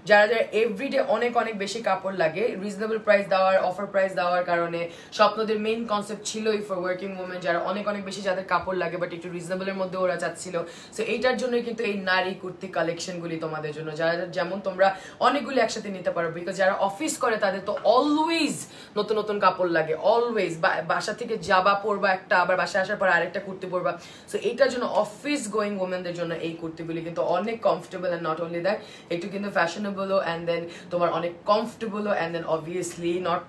যারা যারা এভরিডে অনেক অনেক বেশি কাপড় লাগে, রিজনেবল প্রাইস দেওয়ার, অফার প্রাইস দেওয়ার কারণে স্বপ্নদের মেইন কনসেপ্ট ছিলই ফর ওয়ার্কিং ওমেন, যারা অনেক অনেক বেশি যাদের কাপড় লাগে বাট একটু রিজনেবলের মধ্যে ওরা চাচ্ছিল। সো এইটার জন্যই কিন্তু এই নারী কুর্তি কালেকশনগুলি তোমাদের জন্য, যারা যেমন তোমরা অনেকগুলি একসাথে নিতে পারো, বিকজ যারা অফিস করে তাদের তো অলওয়েজ নতুন নতুন কাপড় লাগে, অলওয়েজ। বাসা থেকে যাবা পরবা একটা, আবার বাসায় আসার পর আরেকটা কুর্তি পরবা। সো এইটার জন্য অফিস গোয়িং ওমেনদের জন্য এই কুর্তিগুলি কিন্তু অনেক comfortable, and not only that, একটু কিন্তু ফ্যাশনেবলও, অ্যান্ড দেন তোমার অনেক কমফোর্টেবলও, and then obviously not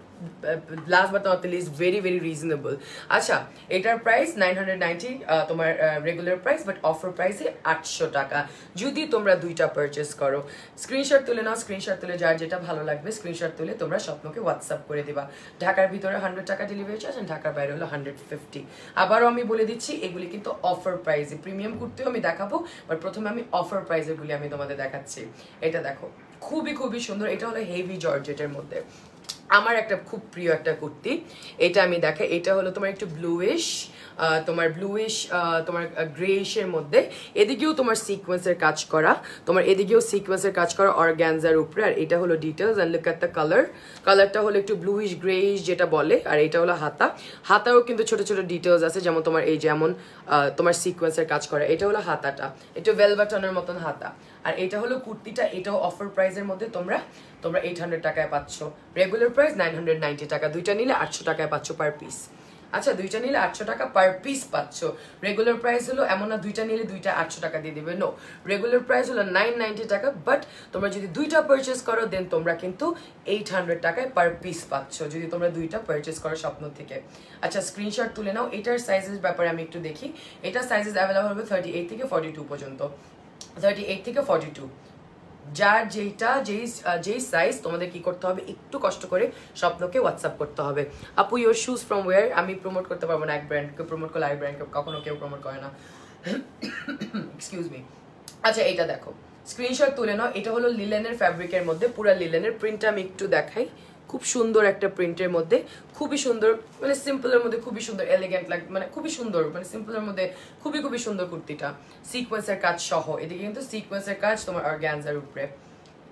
last but not least very very reasonable. আচ্ছা এটার প্রাইস 990 তোমার রেগুলার প্রাইস, বাট অফার প্রাইসে 800 টাকা যদি তোমরা দুইটা পারচেস করো। স্ক্রিনশট তুলে নাও, স্ক্রিনশট তুলে যার যেটা ভালো লাগবে স্ক্রিনশট তুলে তোমরা স্বপ্নকে হোয়াটসঅ্যাপ করে দিবা। ঢাকার ভিতরে 100 টাকা ডেলিভারি চার্জ, ঢাকার বাইরে হলো 150। আবারও আমি বলে দিচ্ছি এগুলি কিন্তু অফার প্রাইসে, প্রিমিয়াম কুর্তিও আমি দেখাবো, বাট প্রথমে আমি অফার প্রাইসের গুলি আমি তোমাদের দেখাচ্ছি। এটা দেখো খুবই খুবই সুন্দর, এটা হলো হেভি জর্জেটের মধ্যে আমার একটা খুব প্রিয় একটা কুর্তি। এটা আমি দেখাই, এটা হলো তোমার একটু ব্লুইশ, তোমার ব্লুইশ তোমার গ্রেইশের মধ্যে, এদিকেও তোমার সিকোয়েন্সের কাজ করা, তোমার এদিকেও সিকোয়েন্সের কাজ করা অর্গানজার উপরে। আর এটা হলো details, and look at the colour, কালারটা হলো একটু ব্লুইশ গ্রেইশ যেটা বলে। আর এটা হলো হাতা, হাতাও কিন্তু ছোট ছোট ডিটেলস আছে, যেমন তোমার এই যেমন তোমার সিকোয়েন্সের কাজ করা। এটা হলো হাতাটা, একটু ভেলভেটনের মতন হাতা। আর এটা হলো কুর্তিটা, এটাও অফার প্রাইসের মধ্যে তোমরা 800 টাকায় পাচ্ছ। রেগুলার প্রাইস 990 টাকা, দুইটা নিলে 800 টাকায় পাচ্ছ পার পিস। আচ্ছা দুইটা নিলে 800 টাকা পার পিস পাচ্ছ। রেগুলার প্রাইস হলো এমন না দুইটা নিলে দুইটা 800 টাকা দিয়ে দিবে, নো, রেগুলার প্রাইস হলো 990 টাকা, বাট তোমরা যদি দুইটা পারচেস করো দেন তোমরা কিন্তু 800 টাকায় পার পিস পাচ্ছ যদি তোমরা দুইটা পারচেস করো স্বপ্ন থেকে। আচ্ছা স্ক্রিনশট তুলে নাও। এটার সাইজের ব্যাপারে আমি একটু দেখি, এটার সাইজেস অ্যাভেলেবল হবে 38 থেকে 42 পর্যন্ত, 38 থেকে 42। যার যেই সাইজ তোমাদের কি করতে হবে, একটু কষ্ট করে স্বপ্নকে হোয়াটসঅ্যাপ করতে হবে। আপু ইউর শুজ ফ্রম ওয়ার, আমি প্রমোট করতে পারবো না এক ব্র্যান্ডকে, প্রমোট করলে আরেক ব্র্যান্ডকে কখনো কেউ প্রমোট করে না, এক্সকিউজ মি। আচ্ছা এটা দেখো স্ক্রিনশট তুলে নাও, এটা হলো লিলেনের ফ্যাব্রিকের মধ্যে, পুরা লিলেনের প্রিন্টটা আমি একটু দেখাই, খুব সুন্দর একটা প্রিন্টের মধ্যে, খুবই সুন্দর, মানে সিম্পলের মধ্যে খুবই সুন্দর, এলিগেন্ট লাগে, মানে খুবই সুন্দর, মানে সিম্পলের মধ্যে খুবই খুবই সুন্দর কুর্তিটা, সিকোয়েন্সের কাজ সহ। এদিকে কিন্তু সিকোয়েন্সের কাজ তোমার অর্গানজার উপরে।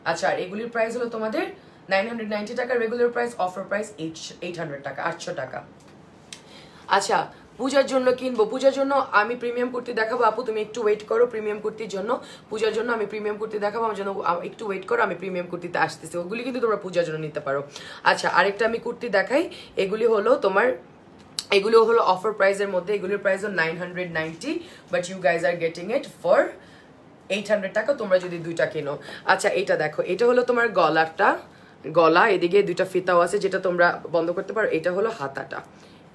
আচ্ছা আর এগুলির প্রাইস হলো তোমাদের 990 টাকা রেগুলার প্রাইস, অফার প্রাইস 800 টাকা, 800 টাকা। আচ্ছা পূজার জন্য কিনবো, পূজার জন্য আমি প্রিমিয়াম কুর্তি দেখাবো। আপু তুমি একটু ওয়েট করো, প্রিমিয়াম কুর্তির জন্য, পূজার জন্য আমি প্রিমিয়াম কুর্তি দেখাবো, আমার জন্য একটু ওয়েট করো, আমি প্রিমিয়াম কুর্তিতে আসতেছি, ওগুলি কিন্তু তোমরা পূজার জন্য নিতে পারো। আচ্ছা আরেকটা আমি কুর্তি দেখাই, এগুলি হলো তোমার, এগুলো হলো অফার প্রাইসের মধ্যে, এগুলোর প্রাইস হলো 990, but you guys are getting it for 800 টাকা তোমরা যদি দুইটা কেনো। আচ্ছা এটা দেখো, এটা হলো তোমার গলাটা, গলা এদিকে দুইটা ফিতাও আছে যেটা তোমরা বন্ধ করতে পারো। এটা হলো হাতাটা,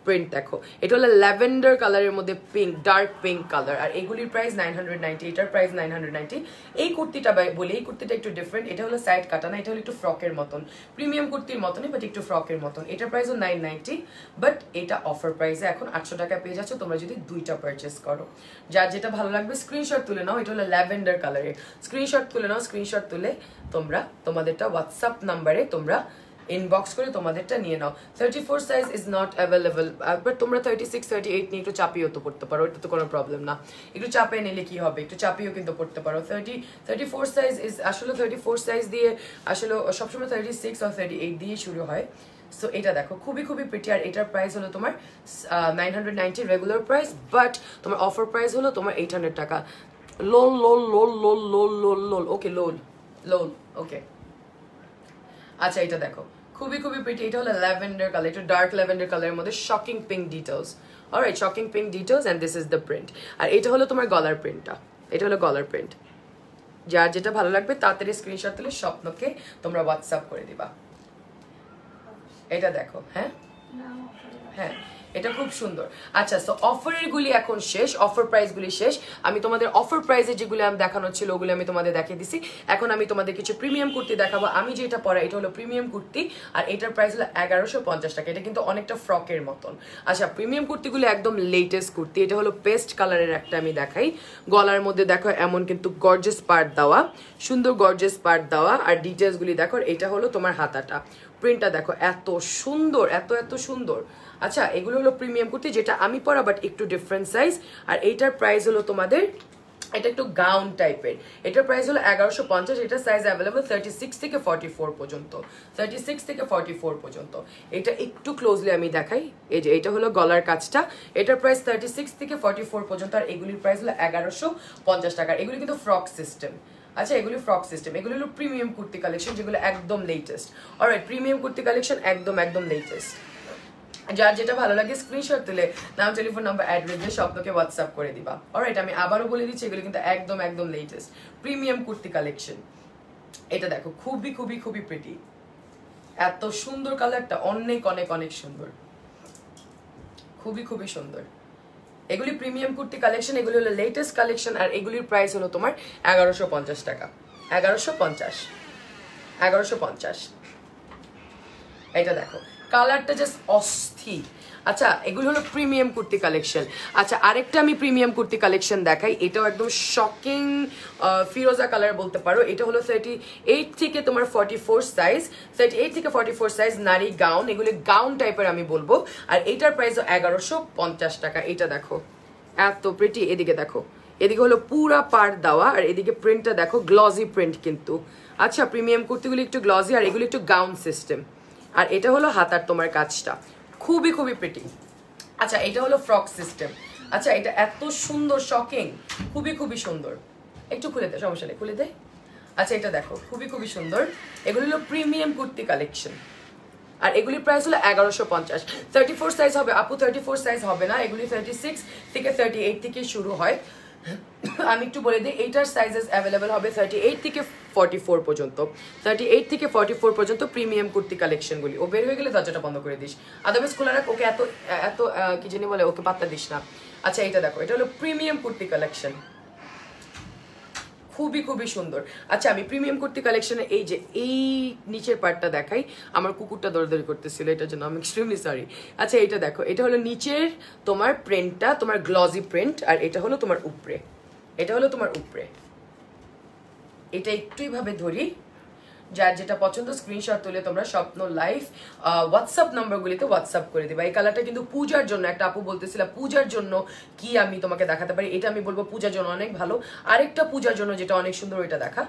প্রিন্ট দেখো, এটা হলো ল্যাভেন্ডার কালারের মধ্যে পিঙ্ক, ডার্ক পিঙ্ক কালার। আর এগুলির প্রাইস 990, এটার প্রাইস 990। এই কুর্তিটা বলি, এই কুর্তিটা একটু ডিফারেন্ট, এটা হলো সাইড কাটা না, এটা হলো একটু ফ্রকের মতন, প্রিমিয়াম কুর্তির মতনই বাট একটু ফ্রকের মতন। এটার প্রাইস 990, বাট এটা অফার প্রাইসে এখন 800 টাকা পেয়ে যাচ্ছ তোমরা যদি দুইটা পারচেস করো। যার যেটা ভালো লাগবে স্ক্রিনশট তুলে নাও, এটা হলো ল্যাভেন্ডার কালারের, স্ক্রিনশট তুলে নাও, স্ক্রিনশট তুলে তোমরা তোমাদেরটা হোয়াটসঅ্যাপ নাম্বারে তোমরা ইনবক্স করে তোমাদেরটা নিয়ে নাও। 34 size is not available, but তোমরা 36 38 নিয়ে একটু চাপিয়েও তো পড়তে পারো, এটা তো কোনো প্রবলেম না, একটু চাপিয়ে নিলে কি হবে, একটু চাপিয়েও কিন্তু পড়তে পারো। 34 সাইজ ইজ আসলে 34 সাইজ দিয়ে আসলে সবসময় 36 আর 38 দিয়ে শুরু হয়। সো এটা দেখো খুবই খুবই প্রিটি। আর এটার প্রাইস হলো তোমার 990 রেগুলার প্রাইস, বাট তোমার অফার প্রাইস হলো তোমার 800 টাকা। লোল লোল লোল লোল লোল লোল লোল ওকে, লোল লোল ওকে। আচ্ছা এটা দেখো খুবই খুবই প্রিটি, এটা হলো ল্যাভেন্ডার কালার, এটা ডার্ক ল্যাভেন্ডার কালারের মধ্যে shocking pink details, alright, shocking pink details, and this is the print. আর এটা হলো তোমার গলার প্রিন্টটা, এটা হলো গলার প্রিন্ট। যার যেটা ভালো লাগবে তাড়াতাড়ি স্ক্রিনশট তুলে স্বপ্নকে তোমরা হোয়াটসঅ্যাপ করে দিবা। এটা দেখো, হ্যাঁ হ্যাঁ এটা খুব সুন্দর। আচ্ছা সো অফারের গুলি এখন শেষ, অফার প্রাইস গুলি শেষ। আমি তোমাদের অফার প্রাইসে যেগুলো আমি দেখানো ছিল ওগুলো আমি তোমাদের দেখিয়ে দিছি। এখন আমি তোমাদের কিছু প্রিমিয়াম কুর্তি দেখাবো। আমি যেটা পরা এটা হলো প্রিমিয়াম কুর্তি, আর এটার প্রাইস হলো 1150 টাকা। এটা কিন্তু অনেকটা ফ্রকের মতন। আচ্ছা প্রিমিয়াম কুর্তিগুলো একদম লেটেস্ট কুর্তি। এটা হলো পেস্ট কালারের একটা আমি দেখাই, গলার মধ্যে দেখো এমন কিন্তু গর্জিয়াস পার্ট দেওয়া, সুন্দর গর্জিয়াস পার্ট দেওয়া। আর ডিটেলস গুলি দেখো, এটা হলো তোমার হাতাটা, প্রিন্টটা দেখো এত সুন্দর, এত এত সুন্দর। আচ্ছা এগুলো হলো প্রিমিয়াম কুর্তি যেটা আমি পরা, বাট একটু ডিফারেন্ট সাইজ। আর এইটার প্রাইস হলো তোমাদের, এটা একটু গাউন টাইপের, এটার প্রাইস হলো 1150। এটা সাইজ অ্যাভেলেবল 36 থেকে 44 পর্যন্ত, 36 থেকে 44 পর্যন্ত। এটা একটু ক্লোজলি আমি দেখাই, এই যে এটা হলো গলার কাজটা, এটার প্রাইস 36 থেকে 44 পর্যন্ত। আর এগুলির প্রাইস হলো 1150 টাকা। এগুলি কিন্তু ফ্রক সিস্টেম। আচ্ছা এগুলি ফ্রক সিস্টেম, এগুলো হলো প্রিমিয়াম কুর্তি কালেকশন যেগুলো একদম latest. Alright, premium kurti collection একদম একদম লেটেস্ট। যার যেটা ভালো লাগে স্ক্রিনশট তুলে নাম, টেলিফোন নাম্বার, অ্যাড্রেস দিয়ে স্বপ্নকে হোয়াটসঅ্যাপ করে দিবা। অলরাইট, আমি আবারও বলে দিচ্ছি এগুলো কিন্তু একদম একদম লেটেস্ট প্রিমিয়াম কুর্তি কালেকশন। এটা দেখো খুবই খুবই খুবই প্রিটি, এত সুন্দর কালারটা, অনেক অনেক অনেক সুন্দর, খুবই খুবই সুন্দর। এগুলি প্রিমিয়াম কুর্তি কালেকশন, এগুলি হলো লেটেস্ট কালেকশন, আর এগুলির প্রাইস হলো তোমার 1150 টাকা। 1150। এটা দেখো কালারটা জাস্ট অস্থির। আচ্ছা এগুলো হলো প্রিমিয়াম কুর্তি কালেকশন। আচ্ছা আরেকটা আমি প্রিমিয়াম কুর্তি কালেকশন দেখাই, এটাও একদম শকিং ফিরোজা কালার বলতে পারো। এটা হলো 38 থেকে তোমার 44 সাইজ, 38 থেকে 44 সাইজ নারী গাউন, এগুলো গাউন টাইপের আমি বলবো। আর এটার প্রাইস 1150 টাকা। এটা দেখো এত প্রিটি, এদিকে দেখো, এদিকে হলো পুরা পার দেওয়া, আর এদিকে প্রিন্টটা দেখো গ্লজি প্রিন্ট কিন্তু। আচ্ছা প্রিমিয়াম কুর্তিগুলি একটু গ্লজি, আর এগুলো একটু গাউন সিস্টেম। আর এটা হলো হাতার তোমার কাজটা, খুবই খুবই প্রিটি। আচ্ছা এটা হলো ফ্রক সিস্টেম। আচ্ছা এটা এত সুন্দর, শকিং, খুবই খুবই সুন্দর। একটু খুলে দে, সমস্যা নেই, খুলে দে। আচ্ছা এটা দেখো খুবই খুবই সুন্দর, এগুলো হলো প্রিমিয়াম কুর্তি কালেকশন। আর এগুলির প্রাইস হলো 1150। 34 সাইজ হবে আপু, 34 সাইজ হবে না, এগুলি 36 থেকে 38 থেকে শুরু হয়। আমি একটু বলে দিই, এইটার সাইজেস অ্যাভেলেবেল হবে 38 থেকে 44 পর্যন্ত। 38 থেকে 44 পর্যন্ত প্রিমিয়াম কুর্তি কালেকশনগুলি। ও বের হয়ে গেলে দরজাটা বন্ধ করে দিস, আদারওয়াইজ খোলা রাখ, ওকে এত এত কি জানি বলে, ওকে পাত্তা দিস না। আচ্ছা এটা দেখো, এটা হলো প্রিমিয়াম কুর্তি কালেকশন, খুবই খুবই সুন্দর। আচ্ছা আমি প্রিমিয়াম কুর্তি কালেকশনে এই যে এই নিচের পার্টটা দেখাই, আমার কুকুরটা দৌড়াদৌড়ি করতেছিল, এটার জন্য আমি এক্সট্রিমলি সরি। আচ্ছা এটা দেখো, এটা হলো নিচের তোমার প্রিন্টটা, তোমার গ্লজি প্রিন্ট, আর এটা হলো তোমার উপরে, এটা হলো তোমার উপরে। এটা একটু ভাবে ধরি, যার যেটা পছন্দ স্ক্রিনশট তুলে তোমরা স্বপ্ন লাইভ হোয়াটসঅ্যাপ নাম্বারগুলিতে হোয়াটসঅ্যাপ করে দিবা। এই কালারটা কিন্তু পূজার জন্য, একটা আপু বলতেছিল পূজার জন্য কি আমি তোমাকে দেখাতে পারি, এটা আমি বলবো পূজার জন্য অনেক ভালো। আরেকটা পূজার জন্য যেটা অনেক সুন্দর, ওইটা দেখা।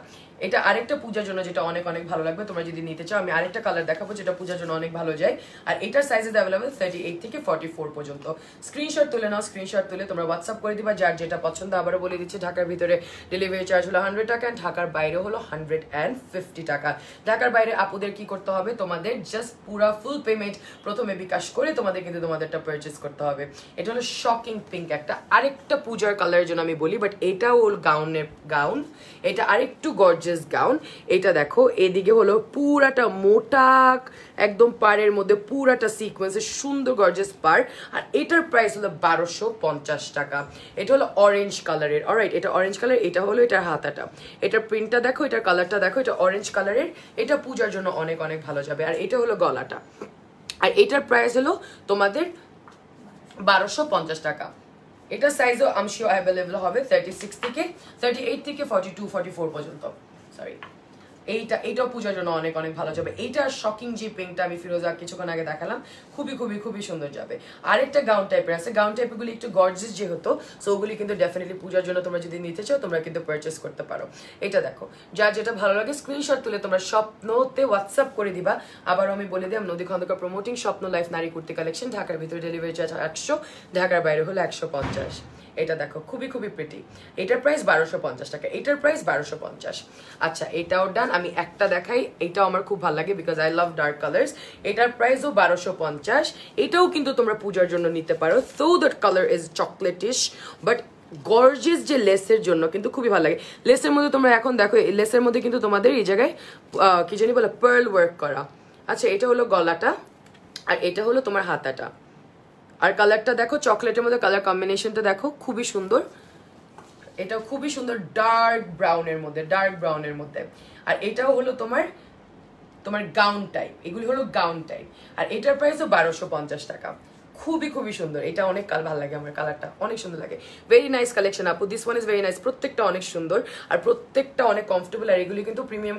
এটা আরেকটা পূজার জন্য যেটা অনেক অনেক ভালো লাগবে, তোমরা যদি নিতে চাও। আমি আরেকটা কালার দেখাবো যেটা পূজার জন্য অনেক ভালো যায়, আর এটার সাইজেস অ্যাভেলেবল 38 থেকে 44 পর্যন্ত। স্ক্রিনশট তুলে নাও, স্ক্রিনশট তুলে তোমরা হোয়াটসঅ্যাপ করে দিবা যার যেটা পছন্দ। আবারও বলে দিচ্ছি, ঢাকার ভিতরে ডেলিভারি চার্জ হলো 100 টাকা, ঢাকার বাইরে হলো 150 টাকা। ঢাকার বাইরে আপুদের কি করতে হবে, তোমাদের জাস্ট পুরা ফুল পেমেন্ট প্রথমে বিকাশ করে তোমাদের কিন্তু তোমাদেরটা পারচেজ করতে হবে। এটা হলো শকিং পিঙ্ক একটা, আরেকটা পূজার কালারের জন্য আমি বলি, বাট এটাও ওর গাউনের গাউন, এটা আরেকটু গর্জিয়াস গাউন। এটা দেখো এদিকে হলো পুরাটা মোটা একদম পাড়ের মধ্যে পুরাটা সিকোয়েন্সের সুন্দর গর্জিয়াস পার, আর এটার প্রাইস হলো 1250 টাকা। এটা হলো অরেঞ্জ কালারের, অলরাইট, এটা অরেঞ্জ কালার, এটা হলো এটার হাতাটা, এটার প্রিন্টটা দেখো, এটার কালারটা দেখো, এটা অরেঞ্জ কালারের, এটা পূজার জন্য অনেক অনেক ভালো যাবে। আর এটা হলো গলাটা, আর এটার প্রাইস হলো তোমাদের 1250 টাকা। এটা সাইজও আমশিও অ্যাভেলেবল হবে 36 থেকে 38 থেকে 42 44 পর্যন্ত। সরি, এইটাও পূজার জন্য অনেক অনেক ভালো যাবে। এইটার শকিং যে পিঙ্কটা আমি ফিরোজা কিছুক্ষণ আগে দেখালাম, খুবই খুবই খুবই সুন্দর যাবে। আরেকটা গাউন টাইপের আছে, গাউন টাইপের গুলি একটু গর্জিয়াস যেহেতু, সো ওগুলি কিন্তু ডেফিনেটলি পূজার জন্য তোমরা যদি নিতে চাও তোমরা কিন্তু পারচেস করতে পারো। এটা দেখো, যার যেটা ভালো লাগে স্ক্রিনশট তুলে তোমরা স্বপ্নতে হোয়াটসঅ্যাপ করে দিবা। আবার আমি বলে দিই, নদী খন্দকার প্রমোটিং স্বপ্ন লাইফ নারী কুর্তি কালেকশন। ঢাকার ভিতরে ডেলিভারি চার্জ 100, ঢাকার বাইরে হলো 150। এটা দেখো খুবই খুবই প্রিটি, এটার প্রাইস 1250 টাকা, এটার প্রাইস 1250। আচ্ছা এটাও ডান। আমি একটা দেখাই, এটাও আমার খুব ভালো লাগে because I love dark colours. এটার প্রাইসও 1250। এটাও কিন্তু তোমরা পূজার জন্য নিতে পারো। So that colour is chocolatish but gorgeous, যে লেসের জন্য কিন্তু খুবই ভালো লাগে। লেসের মধ্যে তোমরা এখন দেখো, লেসের মধ্যে কিন্তু তোমাদের এই জায়গায় কি জানি বলে পার্ল ওয়ার্ক করা। আচ্ছা এটা হলো গলাটা, আর এটা হলো তোমার হাতাটা, আর কালারটা দেখো চকলেটের মধ্যে, কালার কম্বিনেশনটা দেখো খুবই সুন্দর। এটা খুবই সুন্দর ডার্ক ব্রাউনের মধ্যে, ডার্ক ব্রাউনের মধ্যে। আর এটাও হলো তোমার তোমার গাউন টাইপ, এগুলি হলো গাউন টাইপ। আর এটার প্রাইসও 1250 টাকা। খুবই খুবই সুন্দর, এটা অনেক ভালো লাগে আমার, কালারটা অনেক সুন্দর লাগে। ভেরি নাইস কালেকশন আপু, this one is very nice. প্রত্যেকটা অনেক সুন্দর আর প্রত্যেকটা অনেক কমফোর্টেবল। আর এগুলি কিন্তু প্রিমিয়াম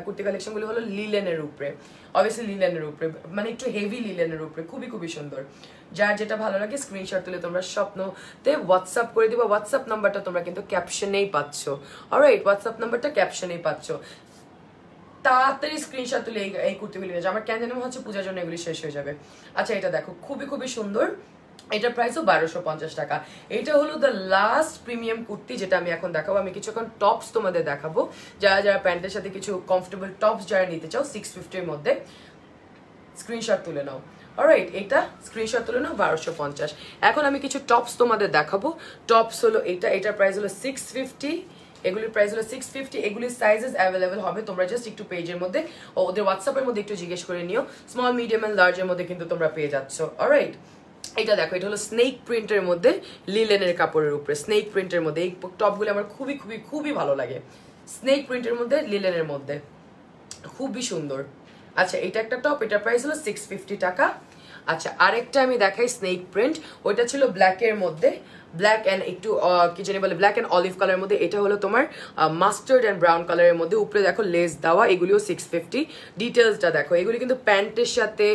কুর্তি কালেকশনগুলো হলো লিলেনের উপরে, অবভিয়াসলি লিলেনের উপরে, মানে একটু হেভি লিলেনের উপরে, খুবই খুবই সুন্দর। যার যেটা ভালো লাগে স্ক্রিনশট তুলে তোমরা স্বপ্নতে হোয়াটসঅ্যাপ করে দিবা। হোয়াটসঅ্যাপ নাম্বারটা তোমরা কিন্তু ক্যাপশনেই পাচ্ছ, অলরাইট, হোয়াটসঅ্যাপ নাম্বারটা ক্যাপশনেই পাচ্ছ। তাড়াতাড়ি স্ক্রিনশট তুলে এই কুর্তিগুলি নিয়ে যাও, আমার কেন জানি মনে হচ্ছে পূজার জন্য এগুলি শেষ হয়ে যাবে। আচ্ছা এটা দেখো খুবই খুবই সুন্দর, এটার প্রাইসও 1250 টাকা। এটা হলো দ্য লাস্ট প্রিমিয়াম কুর্তি যেটা আমি এখন দেখাবো। আমি কিছুক্ষণ টপস তোমাদের দেখাবো, যারা যারা প্যান্টের সাথে কিছু কমফোর্টেবল টপস যারা নিতে চাও 650-এর মধ্যে স্ক্রিনশট তুলে নাও। অলরাইট, এটা স্ক্রিনশট তুলে নাও 1250। এখন আমি কিছু টপস তোমাদের দেখাবো। টপস হলো এটা, এটার প্রাইস হলো 650, এগুলির প্রাইস হলো 650। এগুলির সাইজেস অ্যাভেলেবেল হবে, তোমরা জাস্ট একটু পেজের মধ্যে ওদের হোয়াটসঅ্যাপের মধ্যে একটু জিজ্ঞেস করে নিও। স্মল, মিডিয়াম এন্ড লার্জের মধ্যে কিন্তু তোমরা পেয়ে যাচ্ছ। অলরাইট, এটা দেখো, এটা হলো স্নেক প্রিন্টের মধ্যে লিলেনের কাপড়ের উপরে, স্নেক প্রিন্টের মধ্যে এই টপগুলো আমার খুবই খুবই খুবই ভালো লাগে। স্নেক প্রিন্টের মধ্যে লিলেনের মধ্যে খুবই সুন্দর। আচ্ছা, এটা একটা টপ, এটার প্রাইস হলো 650 টাকা। আচ্ছা, আরেকটা আমি দেখাই স্নেক প্রিন্ট, ওইটা ছিল ব্ল্যাকের মধ্যে, ব্ল্যাক অ্যান্ড একটু কি জানি বলে, ব্ল্যাক অ্যান্ড অলিভ কালারের মধ্যে। এটা হলো তোমার মাস্টার্ড অ্যান্ড ব্রাউন কালারের মধ্যে, উপরে দেখো লেস দেওয়া, এগুলিও 650। ডিটেলসটা দেখো, এগুলি কিন্তু প্যান্টের সাথে,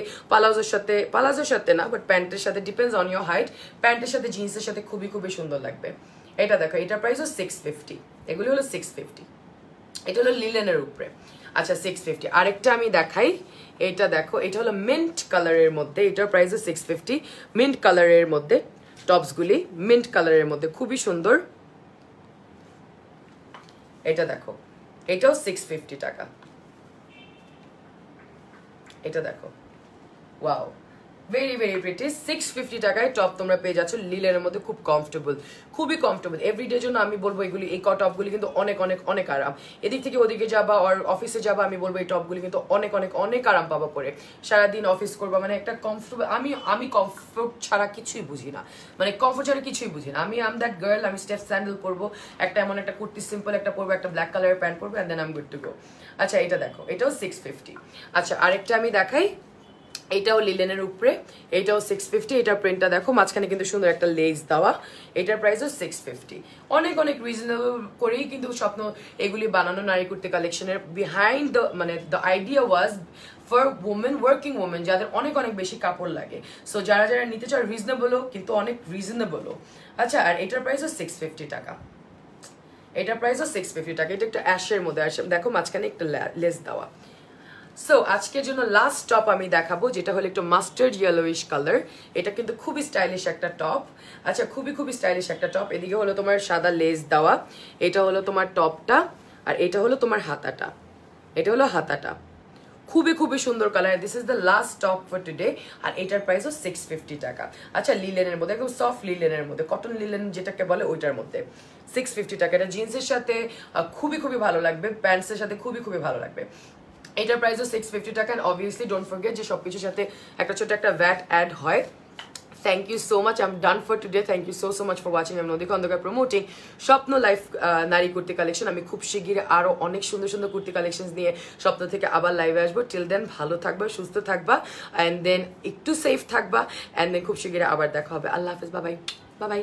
পালাজোর সাথে না, বাট প্যান্টের সাথে, ডিপেন্ডস অন ইয়োর হাইট, প্যান্টের সাথে জিন্সের সাথে খুবই খুবই সুন্দর লাগবে। এটা দেখো, এটার প্রাইস হলো 650, এগুলি হলো 650। এটা হলো লিলেনের উপরে। আচ্ছা, 650। আরেকটা আমি দেখাই, এটা দেখো, এটা হলো মিন্ট কালারের মধ্যে, এটার প্রাইস 650। মিন্ট কালারের মধ্যে টপসগুলি, মিন্ট কালারের মধ্যে খুবই সুন্দর। এটা দেখো, এটাও 650 টাকা। এটা দেখো, ওয়াও, ভেরি ভেরি প্রিটি। 650 টাকায় টপ তোমরা পেয়ে যাচ্ছ লিলেনের মধ্যে, খুব কমফোর্টেবল, খুবই কমফোর্টেবল। এভরিডের জন্য আমি বলবো এগুলি, এই টপগুলি কিন্তু অনেক অনেক অনেক আরাম। এদিক থেকে ওদিকে যাবা আর অফিসে যাবা, আমি বলবো এই টপগুলি কিন্তু অনেক অনেক অনেক আরাম পাবা পরে। সারাদিন অফিস করবা, মানে একটা কমফোর্টেবল। আমি কমফোর্ট ছাড়া কিছুই বুঝি না, মানে কমফোর্ট ছাড়া কিছুই বুঝি না। আমি দ্যাট গার্ল, আমি স্টেপ স্যান্ডেল পরবো, একটা এমন একটা কুর্তি সিম্পল একটা পরবো, একটা ব্ল্যাক কালারের প্যান্ট পরবো, and then I am good to go. আচ্ছা, এটা দেখো, এটাও 650। আচ্ছা, আরেকটা আমি দেখাই, এটাও লিলেনের উপরে, এটাও 650। এটার প্রিন্টটা দেখো, মাঝখানে কিন্তু সুন্দর একটা লেস দেওয়া, এটার প্রাইসও 650। অনেক অনেক রিজনেবল করেই কিন্তু স্বপ্ন এগুলি বানানো নারী কুর্তি কালেকশনের। বিহাইন্ড দ্য, মানে the idea was for women, working women, যাদের অনেক অনেক বেশি কাপড় লাগে। সো যারা যারা নিতে চায়, রিজনেবলও, কিন্তু অনেক রিজনেবলও। আচ্ছা, আর এটার প্রাইসও 650 টাকা, এটার প্রাইসও 650 টাকা। এটা একটা অ্যাশের মধ্যে, দেখো মাঝখানে একটা লেস দেওয়া। সো আজকের জন্য লাস্ট টপ আমি দেখাবো, যেটা হলো একটু মাস্টার্ড ইয়েলোইশ কালার। এটা কিন্তু খুবই স্টাইলিশ একটা টপ। আচ্ছা, খুবই খুবই স্টাইলিশ একটা টপ। এদিকে হলো তোমার সাদা লেস দেওয়া, এটা হলো তোমার টপটা, আর এটা হলো তোমার হাতাটা, এটা হলো হাতাটা। খুবই খুবই সুন্দর colour. This is the last top for today. আর এটার প্রাইসও 650 টাকা। আচ্ছা, লিলেনের মধ্যে, একদম সফট লিলেনের মধ্যে, কটন লিলেন যেটাকে বলে, ওইটার মধ্যে 650 টাকা। এটা জিন্সের সাথে খুবই খুবই ভালো লাগবে, প্যান্টসের সাথে খুবই খুবই ভালো লাগবে। এটার প্রাইসও 650 টাকা। অ্যান্ড অবভিয়াসলি ডোন্ট ফরগেট যে সবকিছুর সাথে একটা ছোট একটা ভ্যাট অ্যাড হয়। Thank you so much. I'm done for today. Thank you so much for watching. I'm Nodi Khondokar promoting স্বপ্ন লাইফ নারী কুর্তি কালেকশন। আমি খুব শিগগিরই আরো অনেক সুন্দর সুন্দর কুর্তি কালেকশন নিয়ে স্বপ্ন থেকে আবার লাইভে আসবো। টিল দেন ভালো থাকবা, সুস্থ থাকবা, অ্যান্ড দেন একটু সেফ থাকবা, অ্যান্ড দেন খুব শিগগিরই আবার দেখা হবে। আল্লাহ হাফেজ, বাই বাই, বাই বাই।